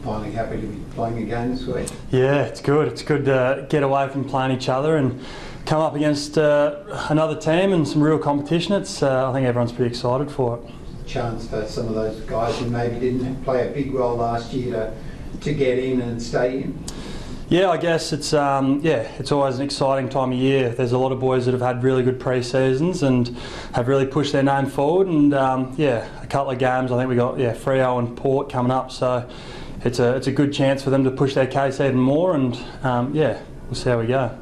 finally happy to be playing again this week? Yeah, it's good. It's good to get away from playing each other and come up against another team and some real competition. It's I think everyone's pretty excited for it. Chance for some of those guys who maybe didn't play a big role last year to get in and stay in? Yeah, I guess it's it's always an exciting time of year. There's a lot of boys that have had really good pre-seasons and have really pushed their name forward. And a couple of games. I think we got Freo and Port coming up, so it's a good chance for them to push their case even more. And we'll see how we go.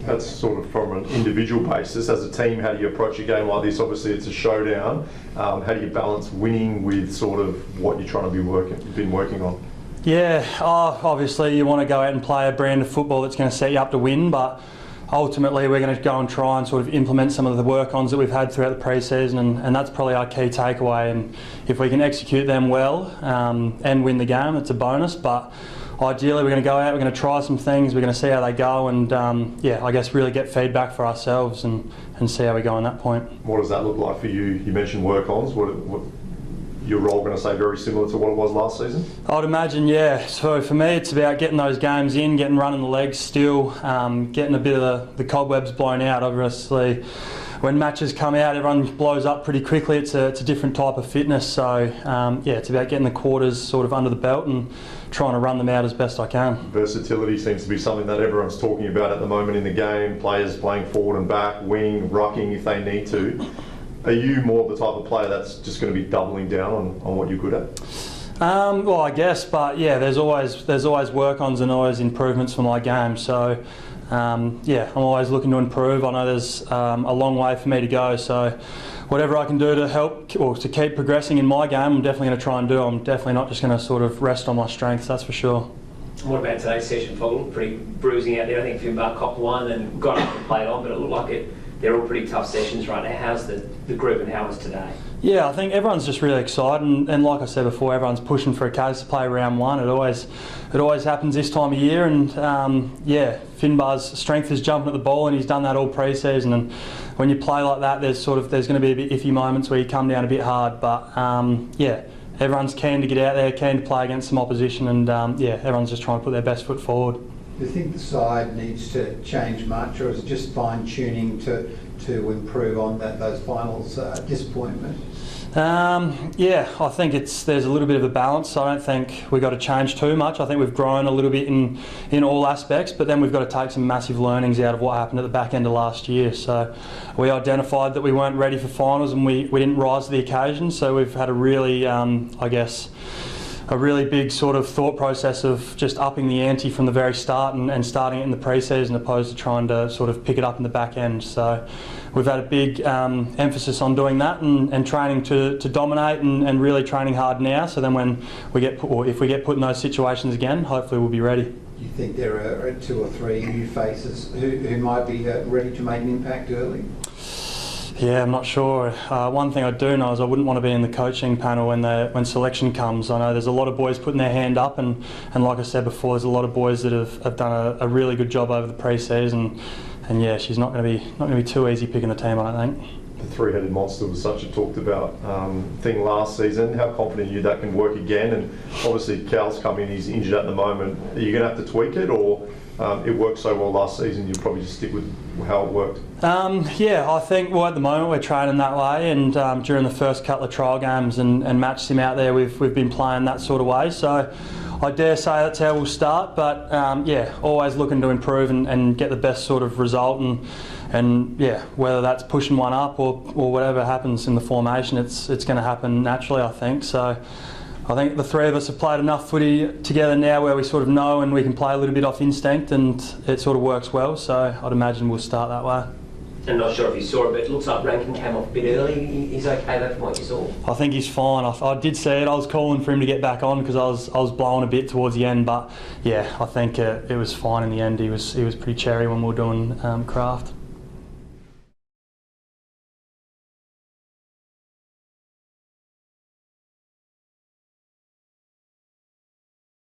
That's sort of from an individual basis. As a team, how do you approach a game like this? Obviously, it's a showdown. How do you balance winning with sort of what you're trying to been working on? Yeah, obviously you want to go out and play a brand of football that's going to set you up to win, but ultimately we're going to go and try and sort of implement some of the work-ons that we've had throughout the pre-season, and that's probably our key takeaway. And if we can execute them well and win the game, it's a bonus. But ideally we're going to go out, we're going to try some things, we're going to see how they go, and I guess really get feedback for ourselves and see how we go on that point. What does that look like for you? You mentioned work-ons. What your role going to say very similar to what it was last season? I'd imagine, yeah. So for me, it's about getting those games in, getting running the legs still, getting a bit of the cobwebs blown out. Obviously, when matches come out, everyone blows up pretty quickly. It's a different type of fitness. So it's about getting the quarters sort of under the belt and trying to run them out as best I can. Versatility seems to be something that everyone's talking about at the moment in the game. Players playing forward and back, wing, rucking if they need to. Are you more the type of player that's just going to be doubling down on what you're good at? Well, I guess, but yeah, there's always work-ons and always improvements for my game. So I'm always looking to improve. I know there's a long way for me to go. So whatever I can do to help or to keep progressing in my game, I'm definitely going to try and do. I'm definitely not just going to sort of rest on my strengths. That's for sure. What about today's session, Fogel? Pretty bruising out there. I think Finbar copped one and got up and played on, but it looked like they're all pretty tough sessions right now. How's the group and how was today? Yeah, I think everyone's just really excited, and like I said before, everyone's pushing for a case to play round one. It always happens this time of year, and Finbar's strength is jumping at the ball, and he's done that all pre-season. And when you play like that, there's going to be a bit iffy moments where you come down a bit hard, but everyone's keen to get out there, keen to play against some opposition, and everyone's just trying to put their best foot forward. Do you think the side needs to change much, or is it just fine-tuning to improve on those finals disappointment? I think there's a little bit of a balance. I don't think we've got to change too much. I think we've grown a little bit in all aspects, but then we've got to take some massive learnings out of what happened at the back end of last year. So we identified that we weren't ready for finals and we didn't rise to the occasion. So we've had a really, a really big sort of thought process of just upping the ante from the very start and starting it in the pre-season opposed to trying to sort of pick it up in the back end. So we've had a big emphasis on doing that and training to dominate and really training hard now. So then when if we get put in those situations again, hopefully we'll be ready. Do you think there are 2 or 3 new faces who might be ready to make an impact early? Yeah, I'm not sure. One thing I do know is I wouldn't want to be in the coaching panel when selection comes. I know there's a lot of boys putting their hand up, and like I said before, there's a lot of boys that have done a really good job over the pre-season. And yeah, she's not going to be too easy picking the team, I don't think. The three-headed monster was such a talked about thing last season. How confident are you that can work again? And obviously Cal's come in, he's injured at the moment. Are you going to have to tweak it, or it worked so well last season, you'll probably just stick with how it worked? I think at the moment we're training that way, and during the first couple of trial games and match sim out there, we've been playing that sort of way. So I dare say that's how we'll start, but always looking to improve and get the best sort of result, and whether that's pushing one up or whatever happens in the formation, it's going to happen naturally, I think. So I think the three of us have played enough footy together now where we sort of know and we can play a little bit off instinct, and it sort of works well. So I'd imagine we'll start that way. I'm not sure if you saw it, but it looks like Rankin came off a bit early. He's okay though from what you saw? I think he's fine. I did see it. I was calling for him to get back on because I was blowing a bit towards the end, but yeah, I think it was fine in the end. He was pretty cherry when we were doing craft.